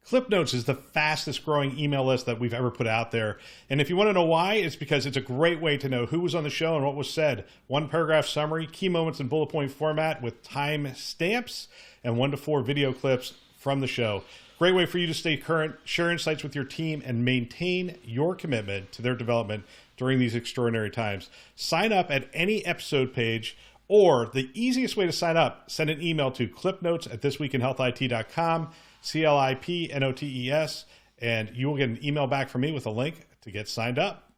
Clip Notes is the fastest growing email list that we've ever put out there. And if you want to know why, it's because it's a great way to know who was on the show and what was said. One paragraph summary, key moments in bullet point format with time stamps, and 1 to 4 video clips from the show. Great way for you to stay current, share insights with your team, and maintain your commitment to their development during these extraordinary times. Sign up at any episode page, or the easiest way to sign up, send an email to clipnotes@thisweekinhealthit.com. CLIPNOTES, and you will get an email back from me with a link to get signed up.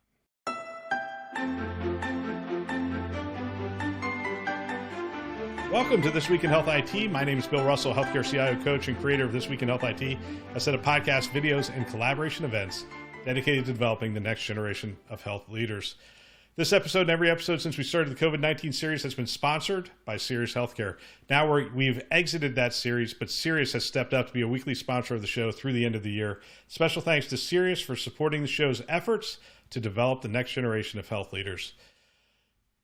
Welcome to This Week in Health IT. My name is Bill Russell, Healthcare CIO Coach and creator of This Week in Health IT, a set of podcasts, videos, and collaboration events dedicated to developing the next generation of health leaders. This episode and every episode since we started the COVID-19 series has been sponsored by Sirius Healthcare. Now we've exited that series, but Sirius has stepped up to be a weekly sponsor of the show through the end of the year. Special thanks to Sirius for supporting the show's efforts to develop the next generation of health leaders.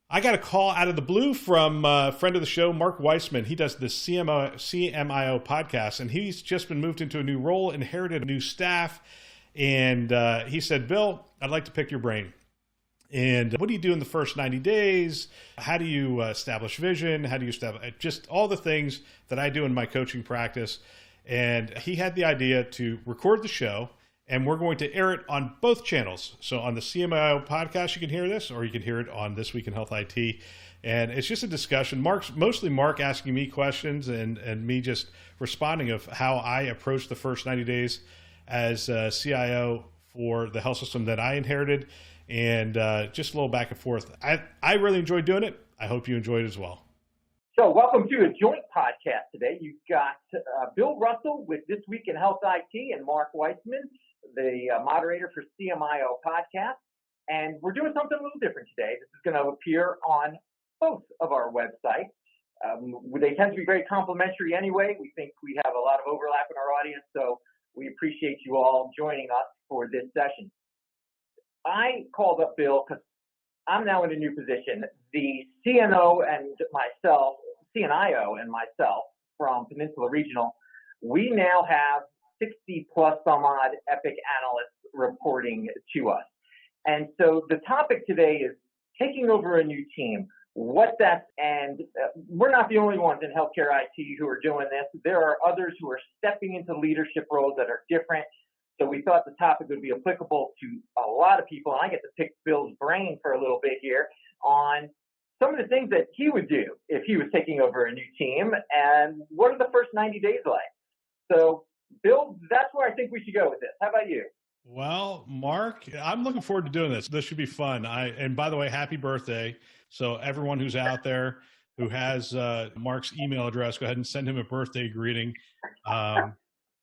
I got a call out of the blue from a friend of the show, Mark Weissman. He does the CMIO podcast, and he's just been moved into a new role, inherited a new staff, and he said, Bill, I'd like to pick your brain. And what do you do in the first 90 days? How do you establish vision? How do you establish just all the things that I do in my coaching practice? And he had the idea to record the show, and we're going to air it on both channels. So on the CMIO podcast, you can hear this, or you can hear it on This Week in Health IT. And it's just a discussion. Mostly Mark asking me questions and me just responding of how I approach the first 90 days as CIO for the health system that I inherited. And just a little back and forth. I really enjoyed doing it. I hope you enjoyed it as well. So welcome to a joint podcast today. You've got Bill Russell with This Week in Health IT and Mark Weissman, the moderator for CMIO podcast. And we're doing something a little different today. This is going to appear on both of our websites. They tend to be very complimentary anyway. We think we have a lot of overlap in our audience, so we appreciate you all joining us for this session. I called up Bill because I'm now in a new position. The CNIO and myself from Peninsula Regional, we now have 60 plus some odd Epic analysts reporting to us. And so the topic today is taking over a new team. We're not the only ones in healthcare IT who are doing this. There are others who are stepping into leadership roles that are different. So we thought the topic would be applicable to a lot of people, and I get to pick Bill's brain for a little bit here on some of the things that he would do if he was taking over a new team, and what are the first 90 days like? So, Bill, that's where I think we should go with this. How about you? Well, Mark, I'm looking forward to doing this. This should be fun. And by the way, happy birthday. So everyone who's out there who has Mark's email address, go ahead and send him a birthday greeting.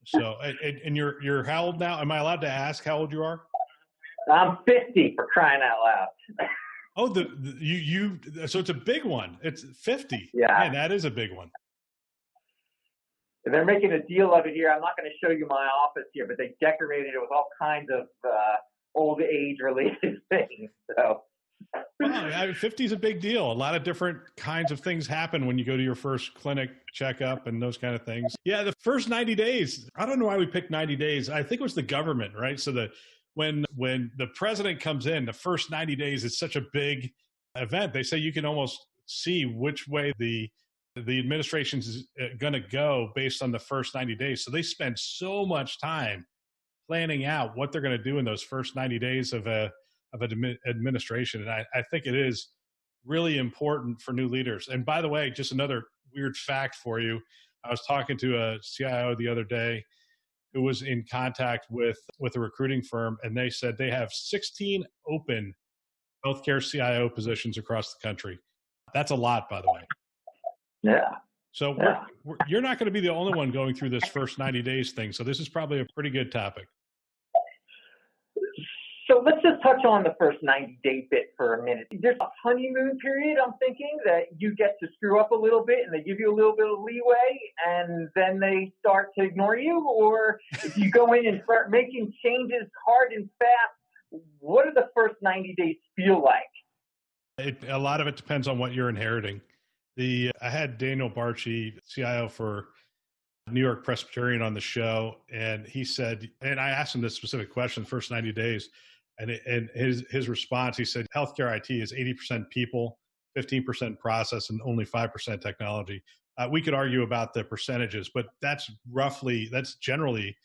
So, and you're how old now? Am I allowed to ask how old you are? I'm 50, for crying out loud. Oh, so it's a big one. It's 50. Yeah. Man, that is a big one. They're making a deal of it here. I'm not going to show you my office here, but they decorated it with all kinds of old age related things. So. Well, 50 is a big deal. A lot of different kinds of things happen when you go to your first clinic checkup and those kind of things. Yeah, the first 90 days, I don't know why we picked 90 days. I think it was the government, right? So when the president comes in, the first 90 days is such a big event. They say you can almost see which way the administration's going to go based on the first 90 days. So they spend so much time planning out what they're going to do in those first 90 days of an administration. And I think it is really important for new leaders. And by the way, just another weird fact for you. I was talking to a CIO the other day who was in contact with a recruiting firm, and they said they have 16 open healthcare CIO positions across the country. That's a lot, by the way. Yeah. So you're not going to be the only one going through this first 90 days thing. So this is probably a pretty good topic. So let's just touch on the first 90-day bit for a minute. There's a honeymoon period, I'm thinking, that you get to screw up a little bit and they give you a little bit of leeway and then they start to ignore you? Or if you go in and start making changes hard and fast, what do the first 90 days feel like? A lot of it depends on what you're inheriting. I had Daniel Barchi, CIO for New York Presbyterian on the show, and he said, and I asked him this specific question, first 90 days, and his response, he said, healthcare IT is 80% people, 15% process, and only 5% technology. We could argue about the percentages, but that's generally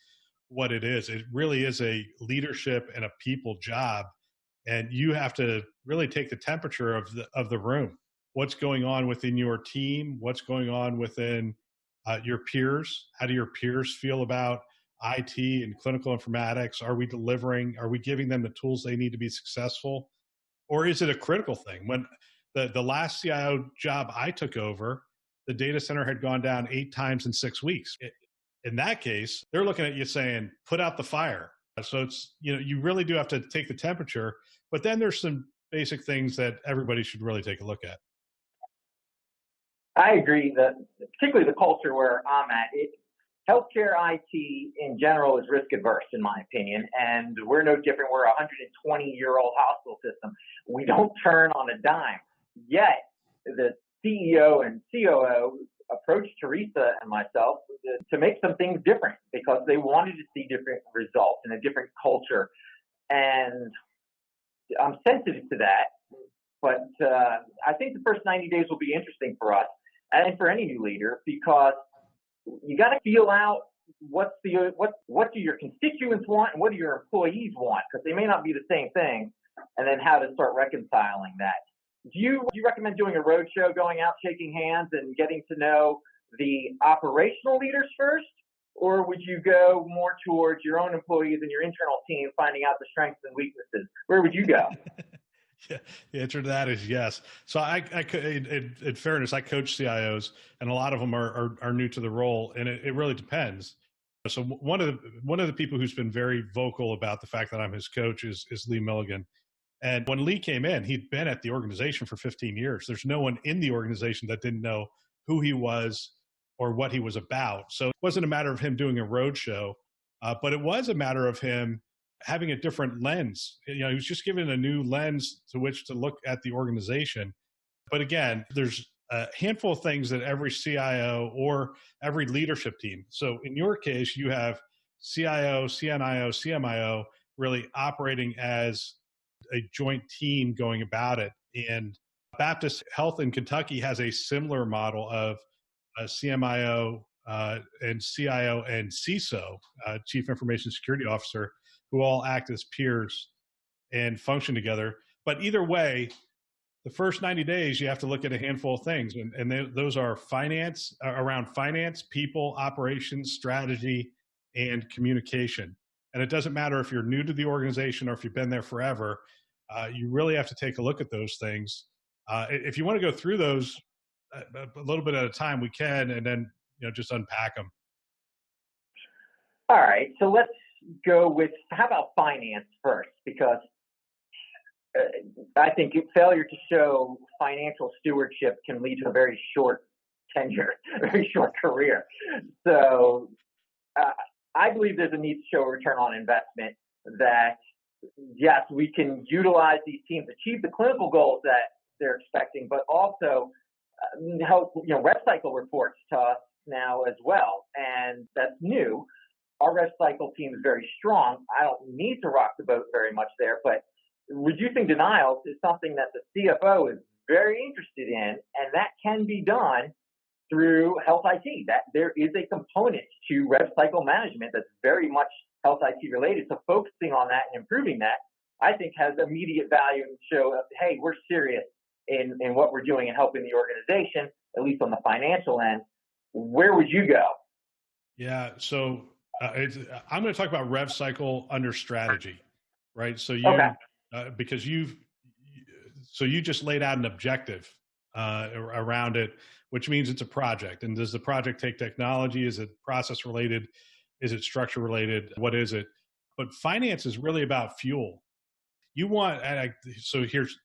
what it is. It really is a leadership and a people job, and you have to really take the temperature of the room. What's going on within your team? What's going on within your peers? How do your peers feel about IT and clinical informatics? Are we delivering? Are we giving them the tools they need to be successful? Or is it a critical thing? When the last CIO job I took over, the data center had gone down 8 times in 6 weeks. In that case, they're looking at you saying, put out the fire. So it's, you really do have to take the temperature, but then there's some basic things that everybody should really take a look at. I agree that particularly the culture where I'm at, healthcare IT in general is risk adverse, in my opinion, and we're no different. We're a 120-year-old hospital system. We don't turn on a dime. Yet the CEO and COO approached Teresa and myself to make some things different because they wanted to see different results and a different culture. And I'm sensitive to that, but I think the first 90 days will be interesting for us and for any new leader because you got to feel out what do your constituents want and what do your employees want, because they may not be the same thing, and then how to start reconciling that. Do you recommend doing a road show, going out, shaking hands, and getting to know the operational leaders first, or would you go more towards your own employees and your internal team, finding out the strengths and weaknesses? Where would you go? Yeah, the answer to that is yes. So in fairness, I coach CIOs, and a lot of them are new to the role, and it really depends. So one of the people who's been very vocal about the fact that I'm his coach is Lee Milligan. And when Lee came in, he'd been at the organization for 15 years. There's no one in the organization that didn't know who he was or what he was about. So it wasn't a matter of him doing a road show, but it was a matter of him having a different lens. He was just given a new lens to which to look at the organization. But again, there's a handful of things that every CIO or every leadership team. So in your case, you have CIO, CNIO, CMIO really operating as a joint team going about it. And Baptist Health in Kentucky has a similar model of a CMIO and CIO and CISO, Chief Information Security Officer, who all act as peers and function together. But either way, the first 90 days, you have to look at a handful of things. And those are around finance, people, operations, strategy, and communication. And it doesn't matter if you're new to the organization or if you've been there forever, you really have to take a look at those things. If you want to go through those a little bit at a time, we can, and then just unpack them. All right, so let's go with, how about finance first? Because I think failure to show financial stewardship can lead to a very short tenure, very short career. So I believe there's a need to show a return on investment that, yes, we can utilize these teams, achieve the clinical goals that they're expecting, but also help, RevCycle reports to us now as well. And that's new. Our RevCycle team is very strong. I don't need to rock the boat very much there, but reducing denials is something that the CFO is very interested in, and that can be done through Health IT. That there is a component to RevCycle management that's very much Health IT related. So focusing on that and improving that, I think, has immediate value and show, hey, we're serious in what we're doing and helping the organization, at least on the financial end. Where would you go? Yeah, so I'm going to talk about RevCycle under strategy, right? So because you just laid out an objective around it, which means it's a project. And does the project take technology? Is it process related? Is it structure related? What is it? But finance is really about fuel. So here's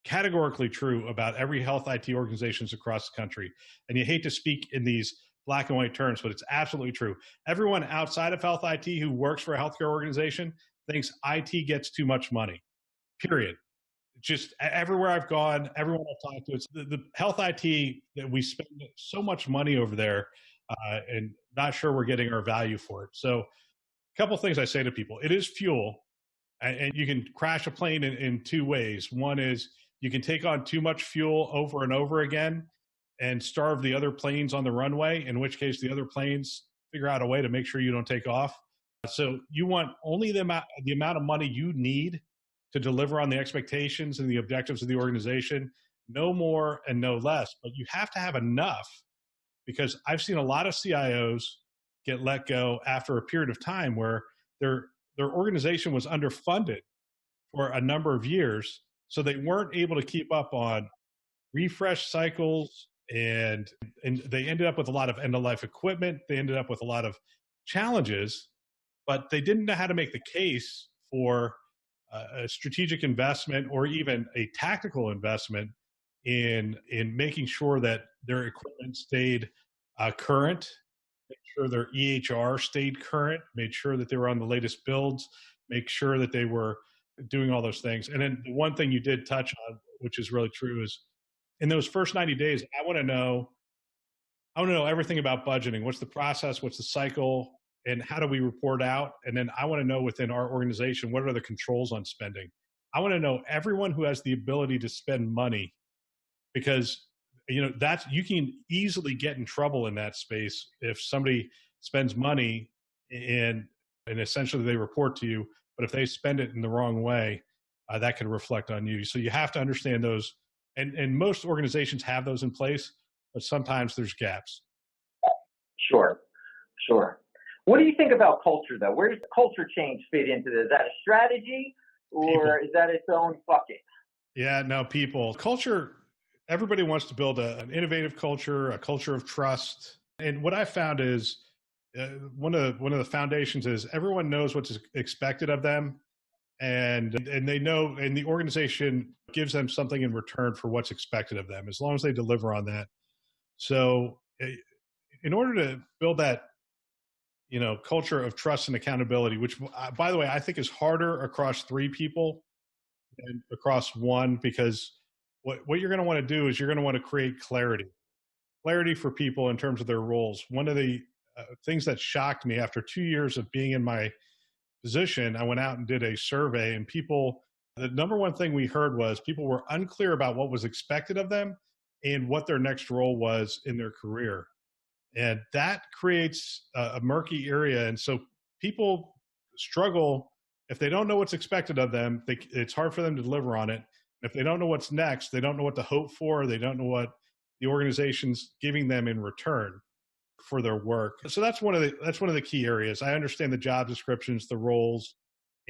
categorically true about every health IT organizations across the country. And you hate to speak in these black and white terms, but it's absolutely true. Everyone outside of health IT who works for a healthcare organization thinks IT gets too much money, period. Just everywhere I've gone, everyone I've talked to, it's the health IT that we spend so much money over there. and not sure we're getting our value for it. So a couple of things I say to people: it is fuel, and you can crash a plane in two ways. One is you can take on too much fuel over and over again and starve the other planes on the runway, in which case the other planes figure out a way to make sure you don't take off. So you want only the amount of money you need to deliver on the expectations and the objectives of the organization, no more and no less. But you have to have enough, because I've seen a lot of CIOs get let go after a period of time where their organization was underfunded for a number of years, so they weren't able to keep up on refresh cycles, and they ended up with a lot of end-of-life equipment. They ended up with a lot of challenges, but they didn't know how to make the case for a strategic investment or even a tactical investment in making sure that their equipment stayed current, make sure their EHR stayed current, made sure that they were on the latest builds, make sure that they were doing all those things. And then the one thing you did touch on, which is really true, is in those first 90 days, I want to know everything about budgeting. What's the process? What's the cycle? And how do we report out? And then I want to know within our organization, what are the controls on spending? I want to know everyone who has the ability to spend money, because you can easily get in trouble in that space if somebody spends money and essentially they report to you, but if they spend it in the wrong way, that can reflect on you. So you have to understand those, and most organizations have those in place, but sometimes there's gaps. Sure. What do you think about culture, though? Where does culture change fit into this? Is that a strategy, or is that its own bucket? Yeah, no, people. Culture, everybody wants to build an innovative culture, a culture of trust. And what I found is one of the foundations is everyone knows what's expected of them, and they know, and the organization gives them something in return for what's expected of them, as long as they deliver on that. So in order to build that culture of trust and accountability, which, by the way, I think is harder across three people than across one, because what you're going to want to do is you're going to want to create clarity for people in terms of their roles. One of the things that shocked me after 2 years of being in my position, I went out and did a survey, and the number one thing we heard was people were unclear about what was expected of them and what their next role was in their career. And that creates a murky area. And so people struggle if they don't know what's expected of them. It's hard for them to deliver on it. If they don't know what's next, they don't know what to hope for. They don't know what the organization's giving them in return for their work. So that's one of the key areas. I understand the job descriptions, the roles,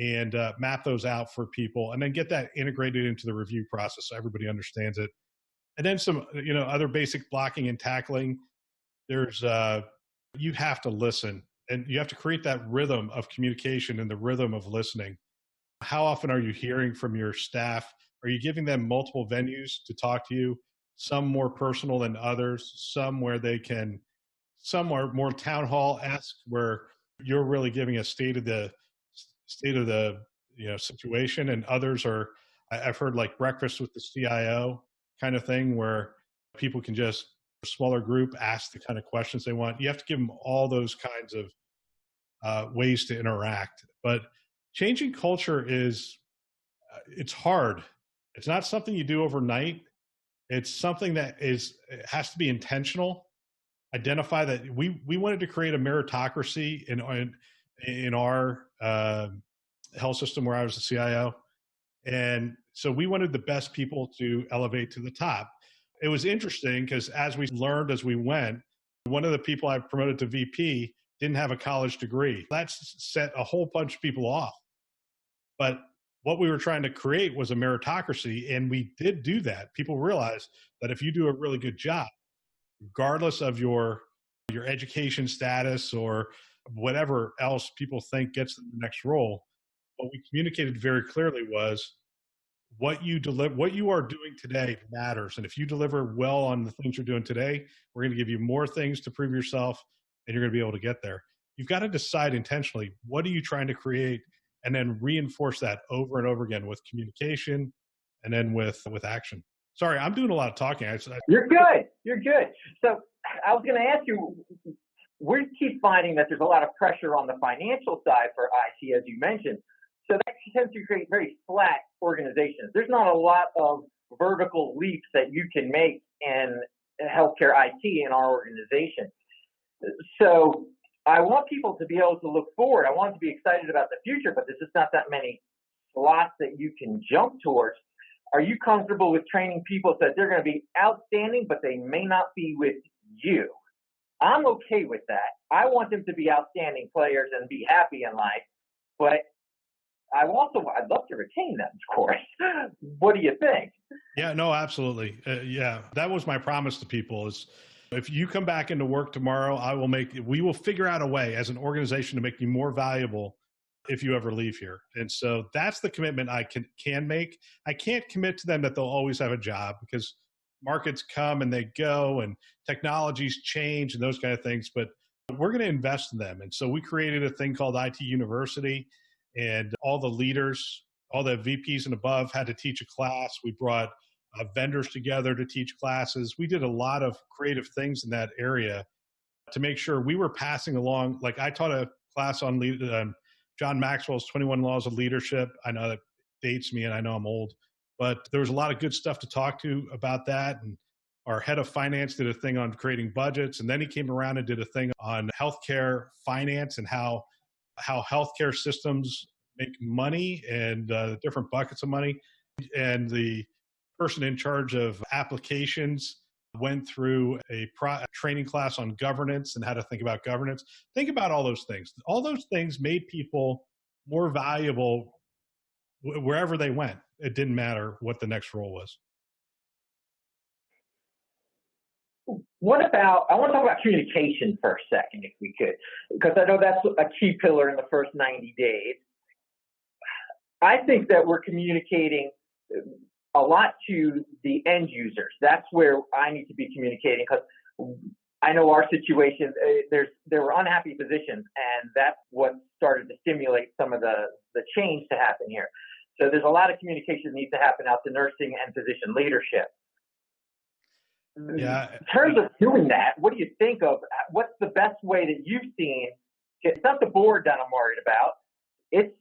and map those out for people, and then get that integrated into the review process so everybody understands it. And then some other basic blocking and tackling. There's you have to listen, and you have to create that rhythm of communication and the rhythm of listening. How often are you hearing from your staff? Are you giving them multiple venues to talk to you? Some more personal than others, some are more town hall-esque, where you're really giving a state of the situation, and others are, I've heard, like breakfast with the CIO kind of thing, where people can just, a smaller group, ask the kind of questions they want. You have to give them all those kinds of ways to interact. But changing culture it's hard. It's not something you do overnight. It's something that it has to be intentional. Identify that we wanted to create a meritocracy in our health system where I was the CIO. And so we wanted the best people to elevate to the top. It was interesting because as we learned as we went, one of the people I promoted to VP didn't have a college degree. That set a whole bunch of people off. But what we were trying to create was a meritocracy, and we did do that. People realized that if you do a really good job, regardless of your education status or whatever else people think gets them the next role, what we communicated very clearly was what you are doing today matters. And if you deliver well on the things you're doing today, we're going to give you more things to prove yourself, and you're going to be able to get there. You've got to decide intentionally, what are you trying to create, and then reinforce that over and over again with communication and then with action. Sorry, I'm doing a lot of talking. You're good. So I was going to ask you, we keep finding that there's a lot of pressure on the financial side for IT, as you mentioned. So that tends to create very flat organizations. There's not a lot of vertical leaps that you can make in healthcare IT in our organization. So I want people to be able to look forward. I want them to be excited about the future, but there's just not that many slots that you can jump towards. Are you comfortable with training people so that they're going to be outstanding, but they may not be with you? I'm okay with that. I want them to be outstanding players and be happy in life, but I'd love to retain them, of course. What do you think? Yeah, no, absolutely. Yeah, that was my promise to people is if you come back into work tomorrow, we will figure out a way as an organization to make you more valuable if you ever leave here. And so that's the commitment I can make. I can't commit to them that they'll always have a job because markets come and they go and technologies change and those kind of things, but we're going to invest in them. And so we created a thing called IT University, and all the leaders, all the VPs and above had to teach a class. We brought vendors together to teach classes. We did a lot of creative things in that area to make sure we were passing along. Like I taught a class on John Maxwell's 21 Laws of Leadership. I know that dates me and I know I'm old, but there was a lot of good stuff to talk to about that. And our head of finance did a thing on creating budgets. And then he came around and did a thing on healthcare finance and how healthcare systems make money and the different buckets of money. And the person in charge of applications went through a training class on governance and how to think about governance. Think about all those things. All those things made people more valuable wherever they went. It didn't matter what the next role was. I want to talk about communication for a second, if we could, because I know that's a key pillar in the first 90 days. I think that we're communicating a lot to the end users. That's where I need to be communicating, because I know our situation, there were unhappy physicians, and that's what started to stimulate some of the change to happen here. So there's a lot of communication that needs to happen out to nursing and physician leadership. Yeah. In terms of doing that, what do you think of? What's the best way that you've seen? It's not the board that I'm worried about. It's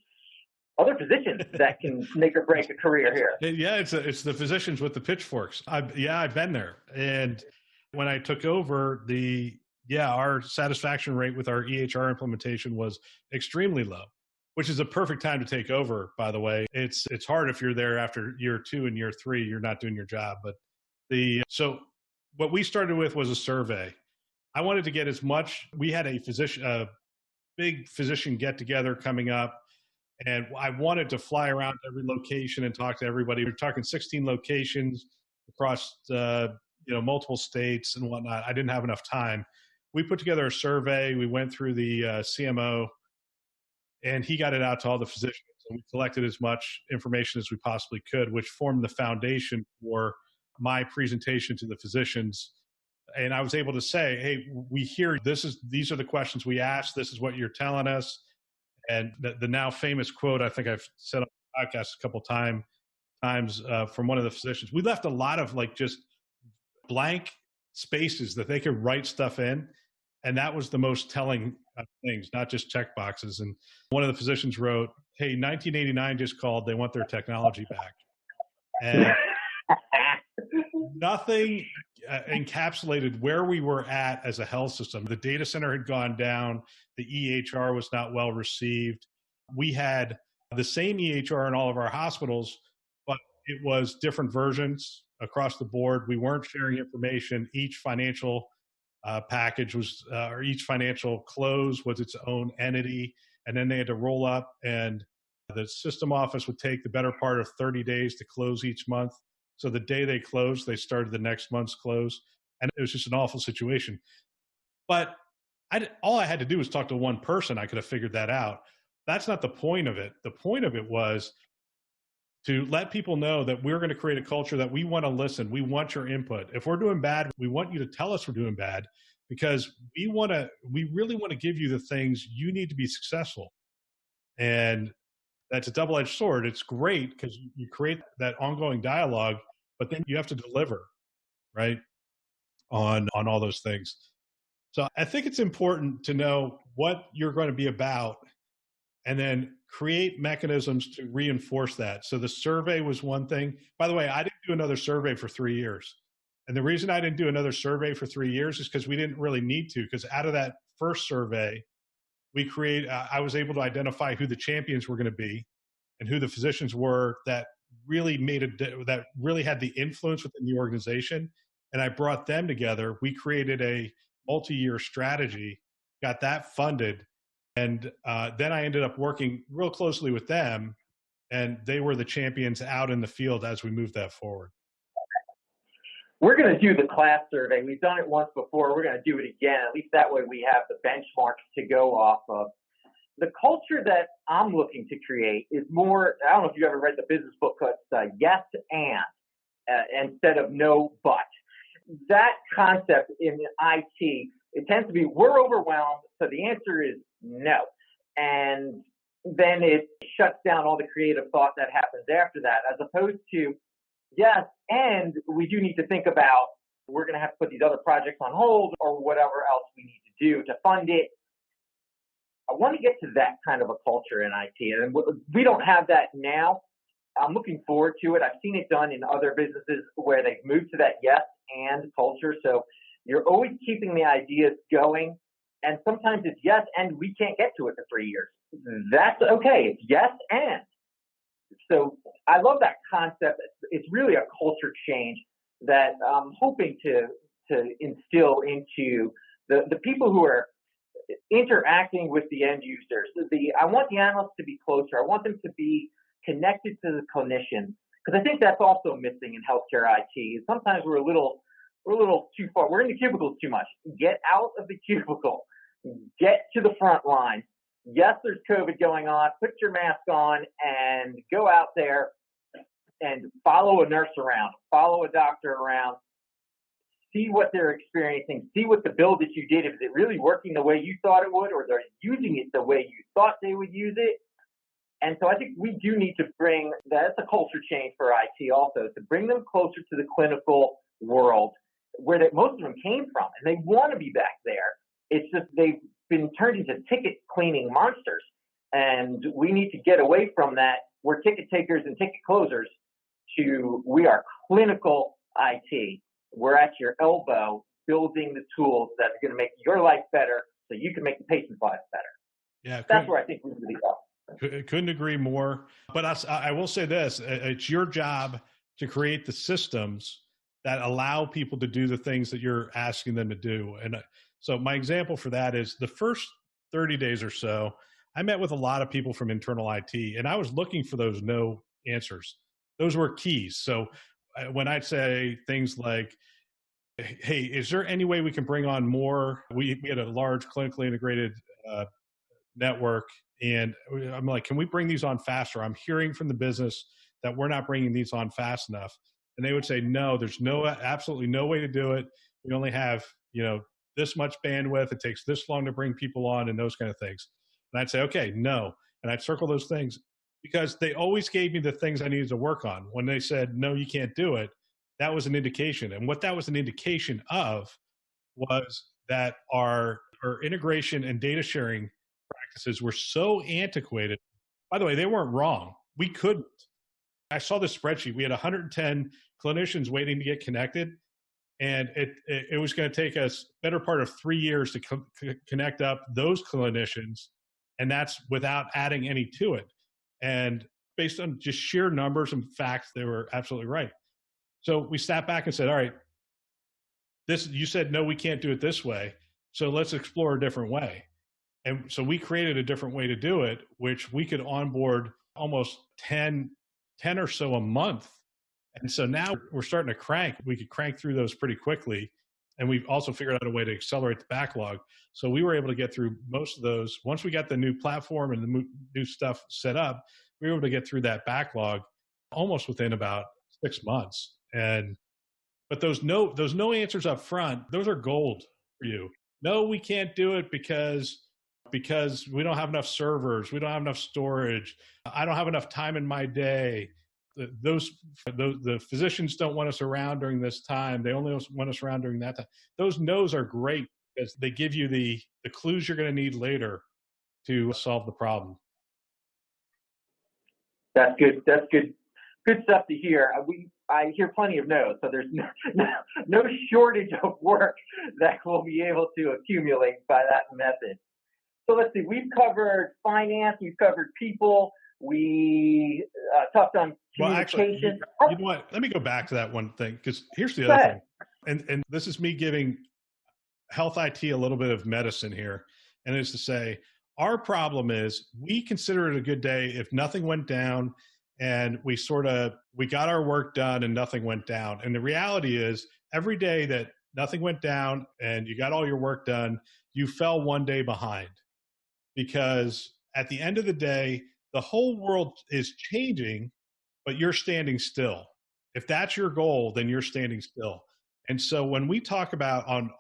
other physicians that can make or break a career here. Yeah, it's the physicians with the pitchforks. I've been there. And when I took over, our satisfaction rate with our EHR implementation was extremely low, which is a perfect time to take over, by the way. It's hard if you're there after year 2 and year 3, you're not doing your job. But so what we started with was a survey. I wanted to get as much. We had a big physician get together coming up, and I wanted to fly around to every location and talk to everybody. We're talking 16 locations across multiple states and whatnot. I didn't have enough time. We put together a survey. We went through the CMO, and he got it out to all the physicians. And we collected as much information as we possibly could, which formed the foundation for my presentation to the physicians. And I was able to say, hey, we hear these are the questions we asked. This is what you're telling us. And the now famous quote, I think I've said on the podcast a couple times from one of the physicians, we left a lot of just blank spaces that they could write stuff in. And that was the most telling things, not just check boxes. And one of the physicians wrote, hey, 1989 just called. They want their technology back. And nothing encapsulated where we were at as a health system. The data center had gone down. The EHR was not well received. We had the same EHR in all of our hospitals, but it was different versions across the board. We weren't sharing information. Each financial package was, or each financial close was its own entity. And then they had to roll up, and the system office would take the better part of 30 days to close each month. So the day they closed, they started the next month's close. And it was just an awful situation. But all I had to do was talk to one person. I could have figured that out. That's not the point of it. The point of it was to let people know that we're going to create a culture that we want to listen. We want your input. If we're doing bad, we want you to tell us we're doing bad, because we really want to give you the things you need to be successful. And that's a double-edged sword. It's great because you create that ongoing dialogue, but then you have to deliver, right, on all those things. So I think it's important to know what you're going to be about and then create mechanisms to reinforce that. So the survey was one thing. By the way, I didn't do another survey for 3 years. And the reason I didn't do another survey for 3 years is because we didn't really need to, because out of that first survey, I was able to identify who the champions were going to be and who the physicians were that really that really had the influence within the organization. And I brought them together. We created a multi-year strategy, got that funded. And then I ended up working real closely with them, and they were the champions out in the field as we moved that forward. We're going to do the class survey. We've done it once before. We're going to do it again. At least that way we have the benchmarks to go off of. The culture that I'm looking to create is more, I don't know if you ever read the business book, it's yes and instead of no but. That concept in IT, it tends to be we're overwhelmed, so the answer is no. And then it shuts down all the creative thought that happens after that, as opposed to yes, and we do need to think about we're going to have to put these other projects on hold or whatever else we need to do to fund it. I want to get to that kind of a culture in IT, and we don't have that now. I'm looking forward to it. I've seen it done in other businesses where they've moved to that yes and culture. So you're always keeping the ideas going, and sometimes it's yes and we can't get to it for 3 years. That's okay. It's yes and. So I love that concept. It's really a culture change that I'm hoping to instill into the people who are interacting with the end users. I want the analysts to be closer. I want them to be connected to the clinician, because I think that's also missing in healthcare IT. Sometimes we're a little too far. We're in the cubicles too much. Get out of the cubicle. Get to the front line. Yes, there's COVID going on. Put your mask on and go out there and follow a nurse around, follow a doctor around, see what they're experiencing, see what the bill that you did, is it really working the way you thought it would, or they're using it the way you thought they would use it. And so I think we do need to bring, that's a culture change for IT also, to bring them closer to the clinical world where most of them came from, and they want to be back there. It's just they've been turned into ticket cleaning monsters, and we need to get away from that. We're ticket takers and ticket closers to we are clinical IT. We're at your elbow building the tools that are going to make your life better so you can make the patient's life better. Yeah, that's where I think we really go. Couldn't agree more. But I will say this, it's your job to create the systems that allow people to do the things that you're asking them to do. And so my example for that is the first 30 days or so, I met with a lot of people from internal IT, and I was looking for those no answers. Those were keys. So when I'd say things like, hey, is there any way we can bring on more? We had a large clinically integrated network, and I'm like, can we bring these on faster? I'm hearing from the business that we're not bringing these on fast enough. And they would say, no, there's absolutely no way to do it. We only have, this much bandwidth. It takes this long to bring people on, and those kind of things. And I'd say, okay, no. And I'd circle those things because they always gave me the things I needed to work on. When they said, no, you can't do it, that was an indication. And what that was an indication of was that our integration and data sharing practices were so antiquated. By the way, they weren't wrong. We couldn't. I saw this spreadsheet. We had 110 clinicians waiting to get connected, and it was going to take us better part of 3 years to connect up those clinicians, and that's without adding any to it. And based on just sheer numbers and facts, they were absolutely right. So we sat back and said, all right, you said, no, we can't do it this way. So let's explore a different way. And so we created a different way to do it, which we could onboard almost 10 or so a month. And so now we're starting to crank. We could crank through those pretty quickly. And we've also figured out a way to accelerate the backlog. So we were able to get through most of those. Once we got the new platform and the new stuff set up, we were able to get through that backlog almost within about 6 months. But those no answers up front, those are gold for you. No, we can't do it because we don't have enough servers. We don't have enough storage. I don't have enough time in my day. The physicians don't want us around during this time. They only want us around during that time. Those no's are great because they give you the clues you're going to need later to solve the problem. That's good. That's good. Good stuff to hear. I hear plenty of no's, so there's no shortage of work that we'll be able to accumulate by that method. So let's see. We've covered finance. We've covered people. We talked on communication. Well, actually, you know what? Let me go back to that one thing, because here's the other thing. And this is me giving health IT a little bit of medicine here. And it's to say, our problem is we consider it a good day if nothing went down and we got our work done and nothing went down. And the reality is every day that nothing went down and you got all your work done, you fell one day behind, because at the end of the day, the whole world is changing, but you're standing still. If that's your goal, then you're standing still. And so when we talk about on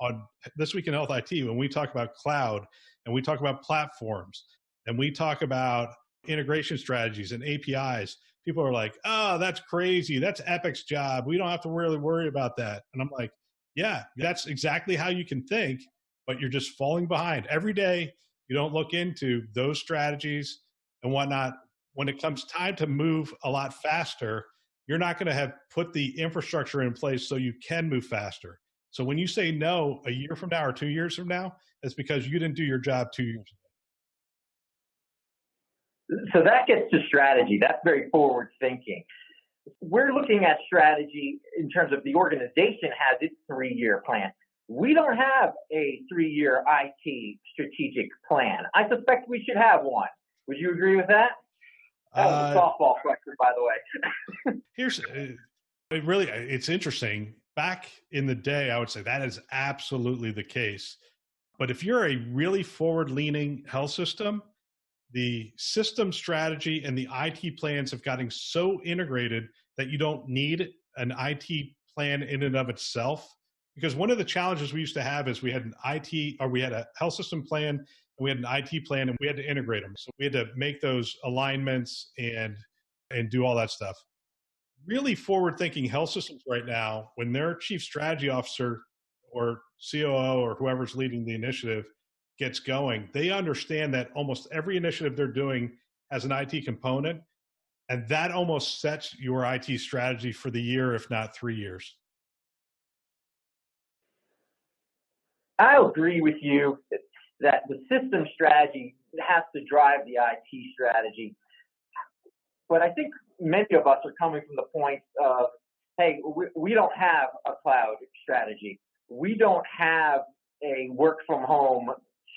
This Week in Health IT, when we talk about cloud and we talk about platforms and we talk about integration strategies and APIs, people are like, oh, that's crazy. That's Epic's job. We don't have to really worry about that. And I'm like, yeah, that's exactly how you can think, but you're just falling behind. Every day you don't look into those strategies and whatnot. When it comes time to move a lot faster, you're not going to have put the infrastructure in place so you can move faster. So when you say no a year from now or 2 years from now, it's because you didn't do your job 2 years ago. So that gets to strategy. That's very forward thinking. We're looking at strategy in terms of the organization has its 3-year plan. We don't have a 3-year IT strategic plan. I suspect we should have one. Would you agree with that? That was a softball question, by the way. It's interesting. Back in the day, I would say that is absolutely the case. But if you're a really forward-leaning health system, the system strategy and the IT plans have gotten so integrated that you don't need an IT plan in and of itself. Because one of the challenges we used to have is we had a health system plan, and we had an IT plan, and we had to integrate them. So we had to make those alignments and do all that stuff. Really forward-thinking health systems right now, when their chief strategy officer or COO or whoever's leading the initiative gets going, they understand that almost every initiative they're doing has an IT component, and that almost sets your IT strategy for the year, if not 3 years. I agree with you that the system strategy has to drive the IT strategy. But I think many of us are coming from the point of, hey, we don't have a cloud strategy. We don't have a work from home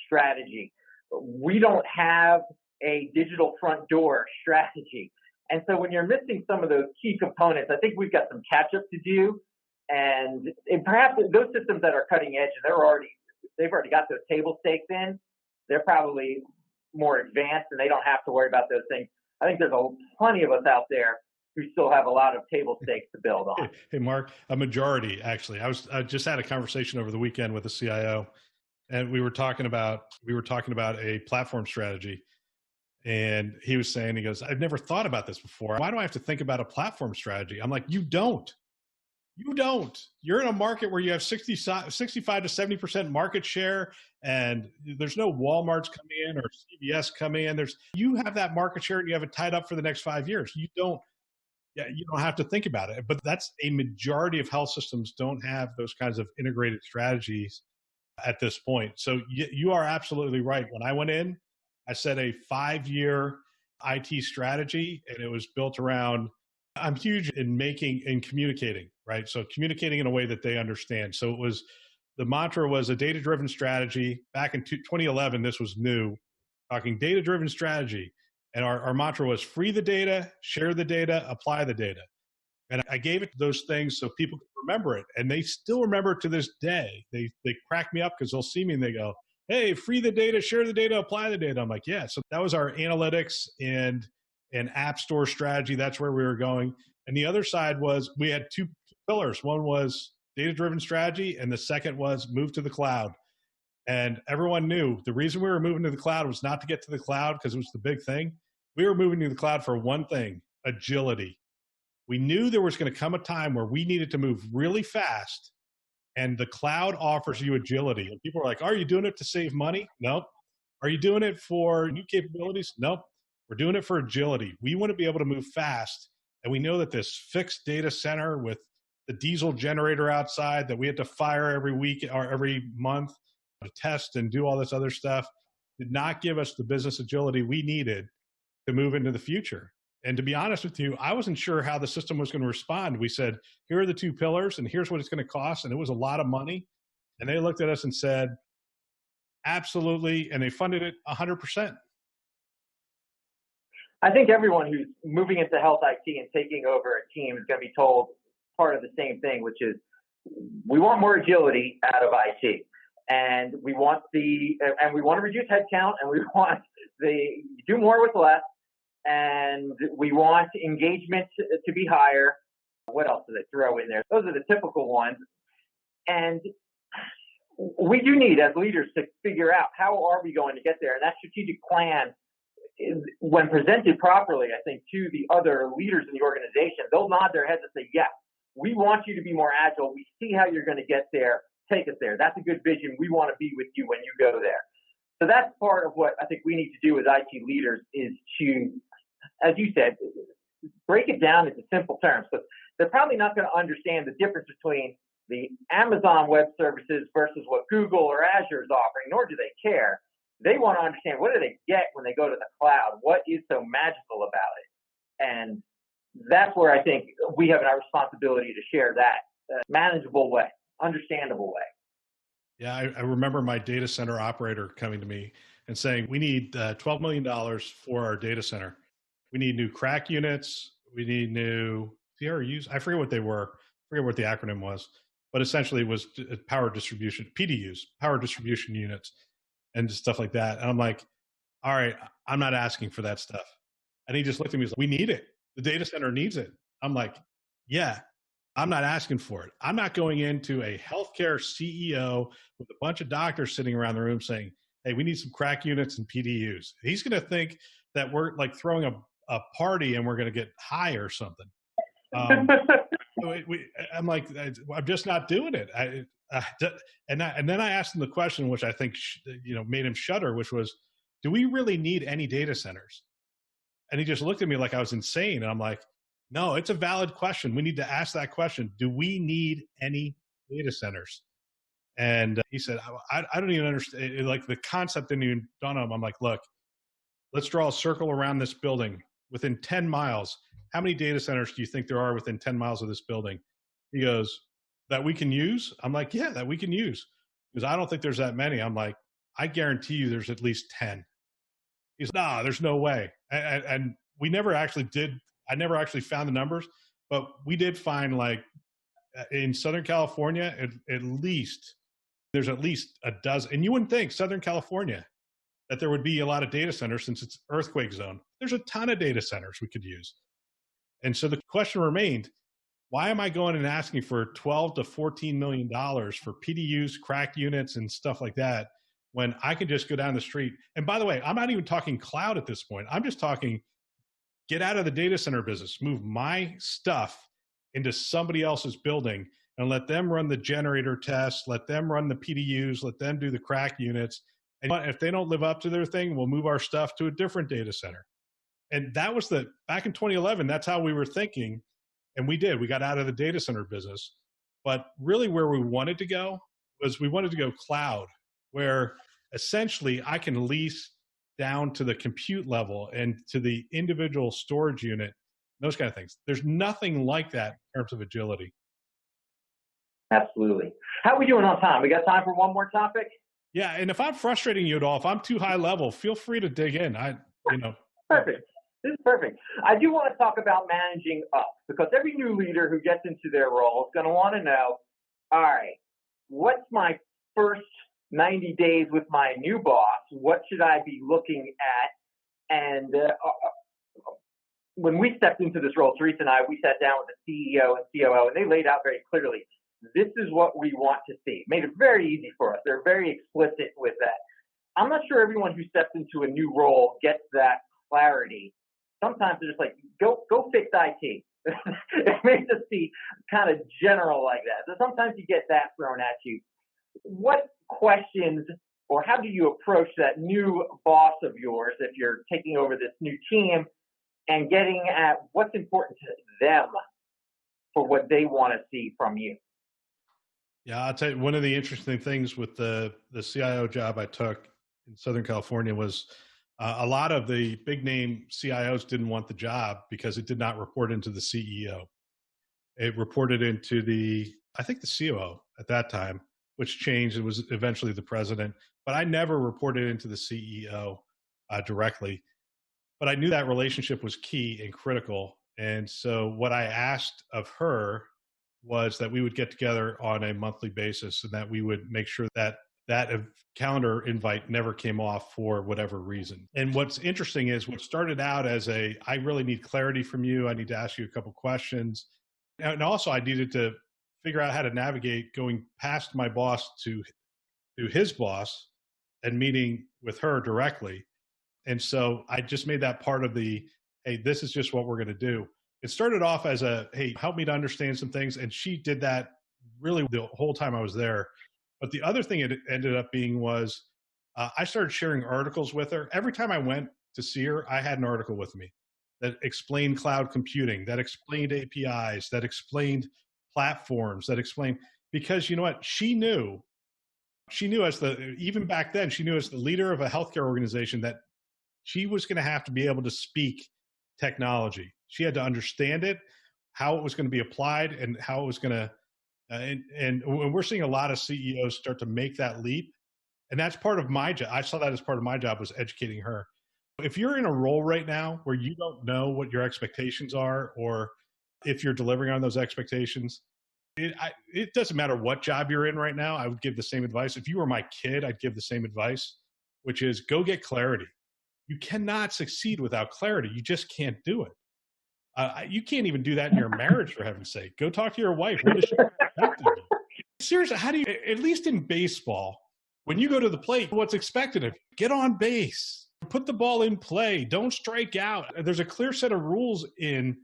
strategy. We don't have a digital front door strategy. And so when you're missing some of those key components, I think we've got some catch up to do. And perhaps those systems that are cutting edge, they've already got those table stakes in, they're probably more advanced and they don't have to worry about those things. I think there's plenty of us out there who still have a lot of table stakes to build on. Hey, Mark, a majority, actually. I just had a conversation over the weekend with a CIO, and we were talking about a platform strategy. And he was saying, he goes, I've never thought about this before. Why do I have to think about a platform strategy? I'm like, you don't. You don't. You're in a market where you have 65 to 70% market share, and there's no Walmarts coming in or CVS coming in. You have that market share and you have it tied up for the next 5 years. You don't have to think about it. But that's a majority of health systems don't have those kinds of integrated strategies at this point. So you are absolutely right. When I went in, I set a 5-year IT strategy, and it was built around, I'm huge in communicating, right? So communicating in a way that they understand. So the mantra was a data-driven strategy. Back in 2011, this was new, talking data-driven strategy. And our mantra was free the data, share the data, apply the data. And I gave it those things so people could remember it. And they still remember it to this day. They crack me up because they'll see me and they go, hey, free the data, share the data, apply the data. I'm like, yeah. So that was our analytics and app store strategy. That's where we were going. And the other side was we had two pillars. One was data-driven strategy, and the second was move to the cloud. And everyone knew the reason we were moving to the cloud was not to get to the cloud because it was the big thing. We were moving to the cloud for one thing, agility. We knew there was going to come a time where we needed to move really fast And the cloud offers you agility. And people are like, are you doing it to save money? Nope. Are you doing it for new capabilities? Nope. We're doing it for agility. We want to be able to move fast. And we know that this fixed data center with the diesel generator outside that we had to fire every week or every month to test and do all this other stuff did not give us the business agility we needed to move into the future. And to be honest with you, I wasn't sure how the system was going to respond. We said, here are the two pillars and here's what it's going to cost. And it was a lot of money. And they looked at us and said, absolutely. And they funded it 100%. I think everyone who's moving into health IT and taking over a team is going to be told part of the same thing, which is we want more agility out of IT. And we want to reduce headcount, and we want do more with less. And we want engagement to be higher. What else do they throw in there? Those are the typical ones. And we do need, as leaders, to figure out how are we going to get there. And that strategic plan, when presented properly, I think, to the other leaders in the organization, they'll nod their heads and say, yes, we want you to be more agile. We see how you're going to get there. Take us there. That's a good vision. We want to be with you when you go there. So that's part of what I think we need to do as IT leaders is to, as you said, break it down into simple terms. But they're probably not going to understand the difference between the Amazon Web Services versus what Google or Azure is offering, nor do they care. They want to understand what do they get when they go to the cloud? What is so magical about it? And that's where I think we have our responsibility to share that manageable way, understandable way. Yeah, I remember my data center operator coming to me and saying, we need $12 million for our data center. We need new crack units. We need new PRUs. I forget what they were. I forget what the acronym was. But essentially it was power distribution, PDUs, power distribution units, and stuff like that. And I'm like, all right, I'm not asking for that stuff. And he just looked at me and was like, we need it. The data center needs it. I'm like, yeah, I'm not asking for it. I'm not going into a healthcare CEO with a bunch of doctors sitting around the room saying, hey, we need some crack units and PDUs. He's going to think that we're like throwing a party and we're going to get high or something. I'm like, I'm just not doing it. And then I asked him the question, which I think made him shudder, which was, do we really need any data centers? And he just looked at me like I was insane. And I'm like, no, it's a valid question. We need to ask that question. Do we need any data centers? And he said, I don't even understand. Like the concept didn't even dawn on him. I'm like, look, let's draw a circle around this building within 10 miles. How many data centers do you think there are within 10 miles of this building? He goes, that we can use? I'm like, yeah, that we can use. Because I don't think there's that many. I'm like, I guarantee you there's at least 10. He's, nah, there's no way. And we never actually did. I never actually found the numbers, but we did find like in Southern California, there's at least a dozen. And you wouldn't think Southern California that there would be a lot of data centers since it's earthquake zone. There's a ton of data centers we could use. And so the question remained, why am I going and asking for $12 to $14 million for PDUs, crack units, and stuff like that when I can just go down the street? And by the way, I'm not even talking cloud at this point. I'm just talking get out of the data center business, move my stuff into somebody else's building and let them run the generator tests, let them run the PDUs, let them do the crack units. And if they don't live up to their thing, we'll move our stuff to a different data center. And that was back in 2011, that's how we were thinking. And we did. We got out of the data center business. But really where we wanted to go was we wanted to go cloud, where essentially I can lease down to the compute level and to the individual storage unit, those kind of things. There's nothing like that in terms of agility. Absolutely. How are we doing on time? We got time for one more topic? Yeah, and if I'm frustrating you at all, if I'm too high level, feel free to dig in. Perfect. This is perfect. I do want to talk about managing up, because every new leader who gets into their role is going to want to know, all right, what's my first 90 days with my new boss? What should I be looking at? And when we stepped into this role, Teresa and I, we sat down with the CEO and COO, and they laid out very clearly, this is what we want to see. Made it very easy for us. They're very explicit with that. I'm not sure everyone who steps into a new role gets that clarity. Sometimes they're just like, go fix IT. It may just be kind of general like that. So sometimes you get that thrown at you. What questions or how do you approach that new boss of yours if you're taking over this new team and getting at what's important to them for what they want to see from you? Yeah, I'll tell you, one of the interesting things with the CIO job I took in Southern California was a lot of the big name CIOs didn't want the job because it did not report into the CEO. It reported into I think the COO at that time, which changed. It was eventually the president, but I never reported into the CEO directly. But I knew that relationship was key and critical. And so what I asked of her was that we would get together on a monthly basis and that we would make sure that calendar invite never came off for whatever reason. And what's interesting is what started out as I really need clarity from you. I need to ask you a couple questions. And also I needed to figure out how to navigate going past my boss to his boss and meeting with her directly. And so I just made that part of hey, this is just what we're going to do. It started off as hey, help me to understand some things. And she did that really the whole time I was there. But the other thing it ended up being was I started sharing articles with her. Every time I went to see her, I had an article with me that explained cloud computing, that explained APIs, that explained platforms, that explained, because you know what? She knew even back then, she knew as the leader of a healthcare organization that she was going to have to be able to speak technology. She had to understand it, how it was going to be applied, and how it was going to. And we're seeing a lot of CEOs start to make that leap, and that's part of my job. I saw that as part of my job was educating her. If you're in a role right now where you don't know what your expectations are, or if you're delivering on those expectations, it doesn't matter what job you're in right now. I would give the same advice. If you were my kid, I'd give the same advice, which is go get clarity. You cannot succeed without clarity. You just can't do it. You can't even do that in your marriage, for heaven's sake. Go talk to your wife. What is she expecting of you? Seriously, how do you, at least in baseball, when you go to the plate, what's expected of you? Get on base. Put the ball in play. Don't strike out. There's a clear set of rules in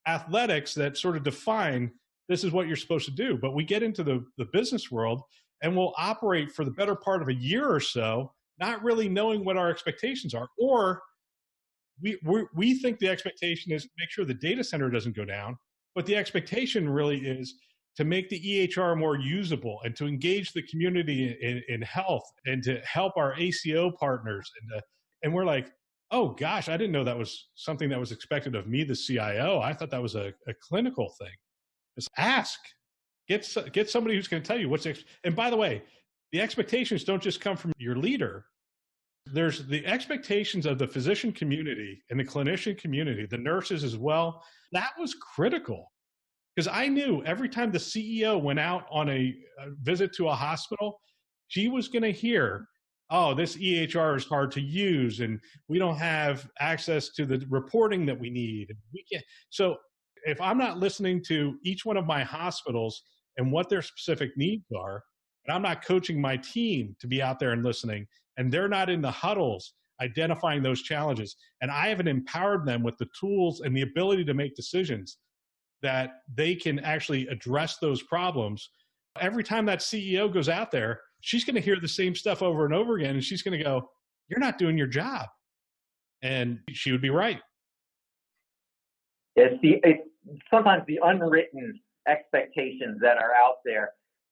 athletics that sort of define this is what you're supposed to do. But we get into the business world and we'll operate for the better part of a year or so, not really knowing what our expectations are. Or we think the expectation is to make sure the data center doesn't go down, but the expectation really is to make the EHR more usable and to engage the community in health and to help our ACO partners. And we're like, oh gosh, I didn't know that was something that was expected of me, the CIO. I thought that was a clinical thing. Just ask, get somebody who's going to tell you and by the way, the expectations don't just come from your leader. There's the expectations of the physician community and the clinician community, the nurses as well. That was critical because I knew every time the CEO went out on a visit to a hospital, she was going to hear, oh, this EHR is hard to use and we don't have access to the reporting that we need. We can't. So if I'm not listening to each one of my hospitals and what their specific needs are, and I'm not coaching my team to be out there and listening, and they're not in the huddles identifying those challenges, and I haven't empowered them with the tools and the ability to make decisions that they can actually address those problems. Every time that CEO goes out there, she's going to hear the same stuff over and over again, and she's going to go, you're not doing your job. And she would be right. It's sometimes the unwritten expectations that are out there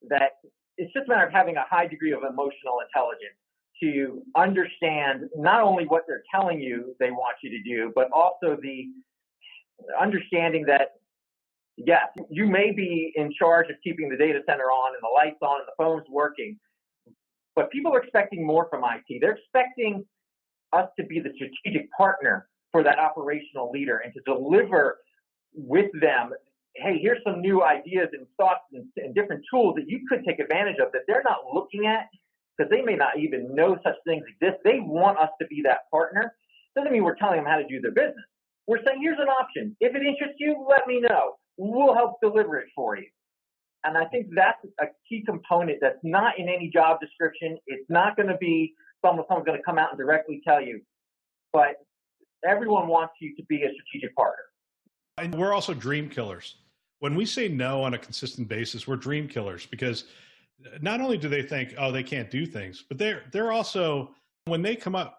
that it's just a matter of having a high degree of emotional intelligence to understand not only what they're telling you they want you to do, but also the understanding that, yes, you may be in charge of keeping the data center on and the lights on and the phones working, but people are expecting more from IT. They're expecting us to be the strategic partner for that operational leader and to deliver with them, hey, here's some new ideas and thoughts and different tools that you could take advantage of that they're not looking at because they may not even know such things exist. They want us to be that partner. Doesn't mean we're telling them how to do their business. We're saying, here's an option. If it interests you, let me know. We'll help deliver it for you. And I think that's a key component that's not in any job description. It's not going to be someone's going to come out and directly tell you. But everyone wants you to be a strategic partner. And we're also dream killers. When we say no on a consistent basis, we're dream killers because not only do they think, oh, they can't do things, but they're also, when they come up,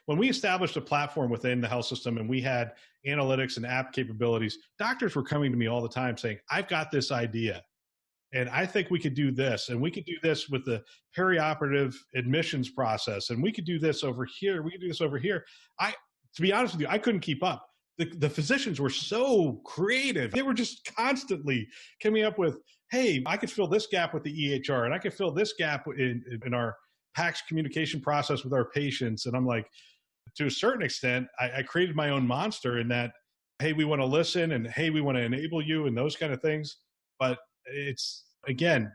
when we established a platform within the health system and we had analytics and app capabilities, doctors were coming to me all the time saying, I've got this idea and I think we could do this, and we could do this with the perioperative admissions process, and we could do this over here, we could do this over here. To be honest with you, I couldn't keep up. The physicians were so creative. They were just constantly coming up with, hey, I could fill this gap with the EHR, and I could fill this gap in our PACS communication process with our patients. And I'm like, to a certain extent, I created my own monster in that, hey, we want to listen, and hey, we want to enable you, and those kind of things. But it's, again,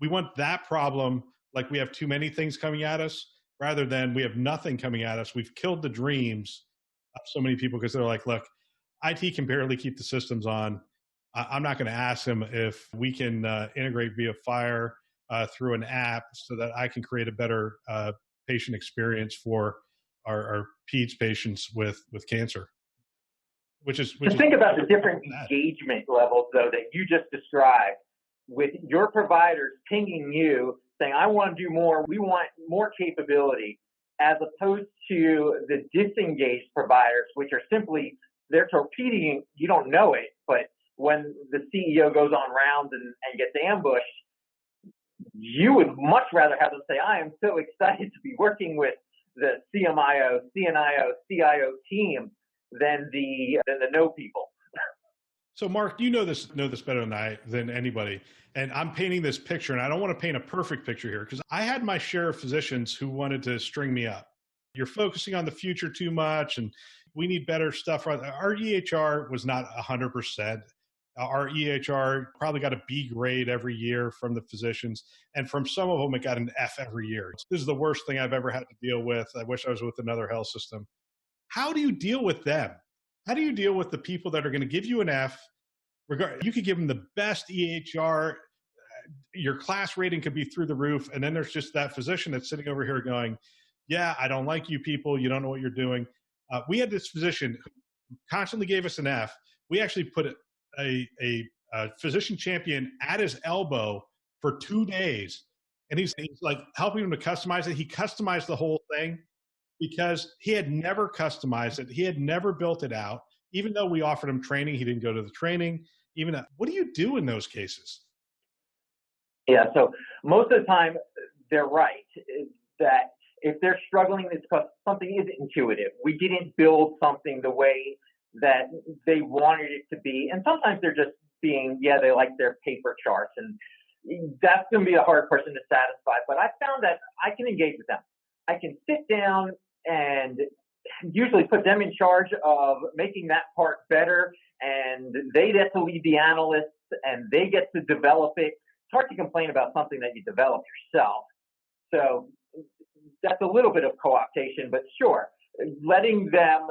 we want that problem, like we have too many things coming at us, rather than we have nothing coming at us. We've killed the dreams of so many people because they're like, look, IT can barely keep the systems on. I'm not going to ask them if we can integrate via FHIR through an app so that I can create a better patient experience for our PEDS patients with cancer. Think about the different engagement levels, though, that you just described, with your providers pinging you, saying, I want to do more, we want more capability, as opposed to the disengaged providers, which are simply, they're torpedoing, you don't know it, but when the CEO goes on rounds and gets ambushed, you would much rather have them say, I am so excited to be working with the CMIO, CNIO, CIO team than the no people. So, Mark, you know this better than anybody, and I'm painting this picture, and I don't want to paint a perfect picture here because I had my share of physicians who wanted to string me up. You're focusing on the future too much, and we need better stuff. Our EHR was not 100%. Our EHR probably got a B grade every year from the physicians, and from some of them, it got an F every year. This is the worst thing I've ever had to deal with. I wish I was with another health system. How do you deal with them? How do you deal with the people that are going to give you an F? You could give them the best EHR. Your class rating could be through the roof. And then there's just that physician that's sitting over here going, yeah, I don't like you people. You don't know what you're doing. We had this physician who constantly gave us an F. We actually put a physician champion at his elbow for 2 days. And he's like helping him to customize it. He customized the whole thing because he had never customized it. He had never built it out. Even though we offered him training, he didn't go to the training. What do you do in those cases? Yeah, so most of the time they're right that if they're struggling, it's because something isn't intuitive. We didn't build something the way that they wanted it to be. And sometimes they're just being, they like their paper charts. And that's going to be a hard person to satisfy. But I found that I can engage with them. I can sit down and usually put them in charge of making that part better, and they get to lead the analysts and they get to develop it. It's hard to complain about something that you develop yourself. So that's a little bit of co-optation, but sure, letting them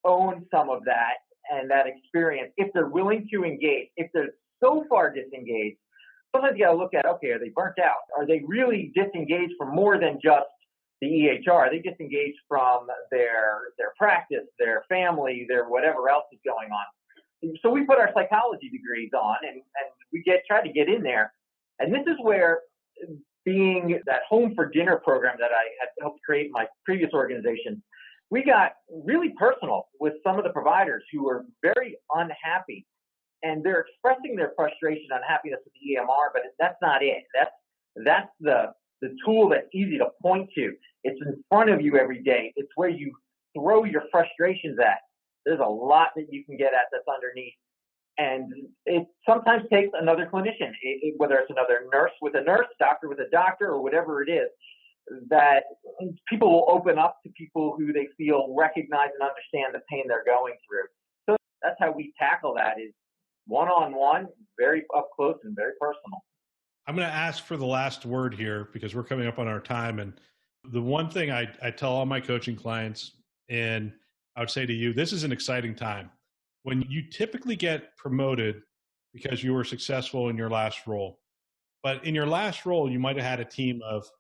own some of that and that experience, if they're willing to engage. If they're so far disengaged, sometimes you got to look at, okay, are they burnt out? Are they really disengaged from more than just the EHR? Are they disengaged from their practice, their family, their whatever else is going on? So we put our psychology degrees on and we try to get in there. And this is where being that home for dinner program that I had helped create in my previous organization, we got really personal with some of the providers who were very unhappy. And they're expressing their frustration, unhappiness with the EMR, but that's not it. That's the tool that's easy to point to. It's in front of you every day. It's where you throw your frustrations at. There's a lot that you can get at that's underneath. And it sometimes takes another clinician, whether it's another nurse with a nurse, doctor with a doctor, or whatever it is, that people will open up to people who they feel recognize and understand the pain they're going through. So that's how we tackle that, is one-on-one, very up close and very personal. I'm going to ask for the last word here because we're coming up on our time. And the one thing I tell all my coaching clients, and I would say to you, this is an exciting time. When you typically get promoted because you were successful in your last role, but in your last role, you might have had a team of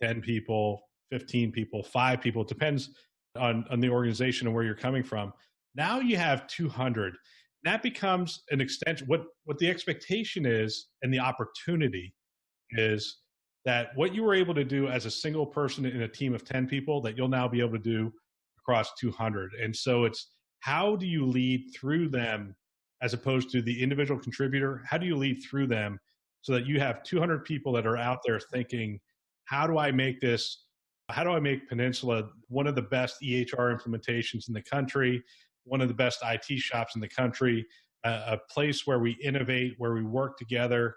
10 people, 15 people, 5 people. It depends on the organization and where you're coming from. Now you have 200. That becomes an extension. What the expectation is and the opportunity is that what you were able to do as a single person in a team of 10 people, that you'll now be able to do across 200. And so it's, how do you lead through them as opposed to the individual contributor? How do you lead through them so that you have 200 people that are out there thinking, how do I make Peninsula one of the best EHR implementations in the country, one of the best IT shops in the country, a place where we innovate, where we work together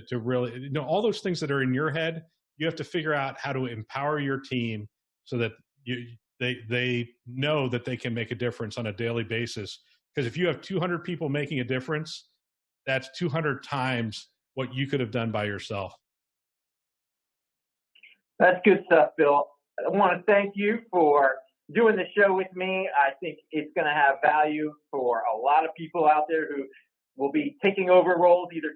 to really, all those things that are in your head, you have to figure out how to empower your team so that they know that they can make a difference on a daily basis. Because if you have 200 people making a difference, that's 200 times what you could have done by yourself. That's good stuff, Bill. I want to thank you for doing the show with me. I think it's going to have value for a lot of people out there who will be taking over roles either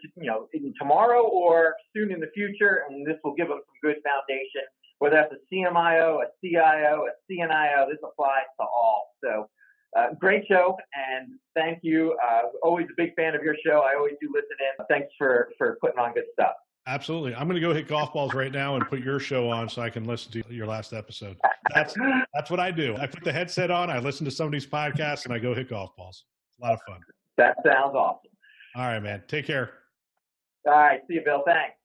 in tomorrow or soon in the future, and this will give them some good foundation. Whether that's a CMIO, a CIO, a CNIO, this applies to all. So great show, and thank you. Always a big fan of your show. I always do listen in. Thanks for putting on good stuff. Absolutely. I'm going to go hit golf balls right now and put your show on so I can listen to your last episode. That's what I do. I put the headset on, I listen to somebody's podcast, and I go hit golf balls. It's a lot of fun. That sounds awesome. All right, man. Take care. All right. See you, Bill. Thanks.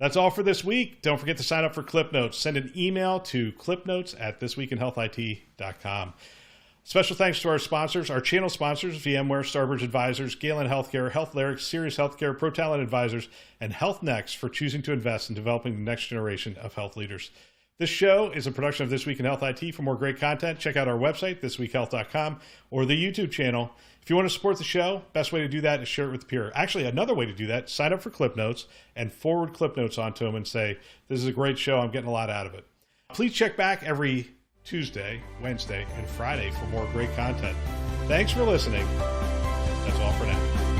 That's all for this week. Don't forget to sign up for Clip Notes. Send an email to clipnotes@thisweekinhealthit.com. Special thanks to our sponsors, our channel sponsors, VMware, Starbridge Advisors, Galen Healthcare, HealthLyrics, Sirius Healthcare, ProTalent Advisors, and HealthNext for choosing to invest in developing the next generation of health leaders. This show is a production of This Week in Health IT. For more great content, check out our website, thisweekhealth.com, or the YouTube channel. If you want to support the show, best way to do that is share it with a peer. Actually, another way to do that, sign up for Clip Notes and forward Clip Notes onto them and say, this is a great show, I'm getting a lot out of it. Please check back every Tuesday, Wednesday, and Friday for more great content. Thanks for listening. That's all for now.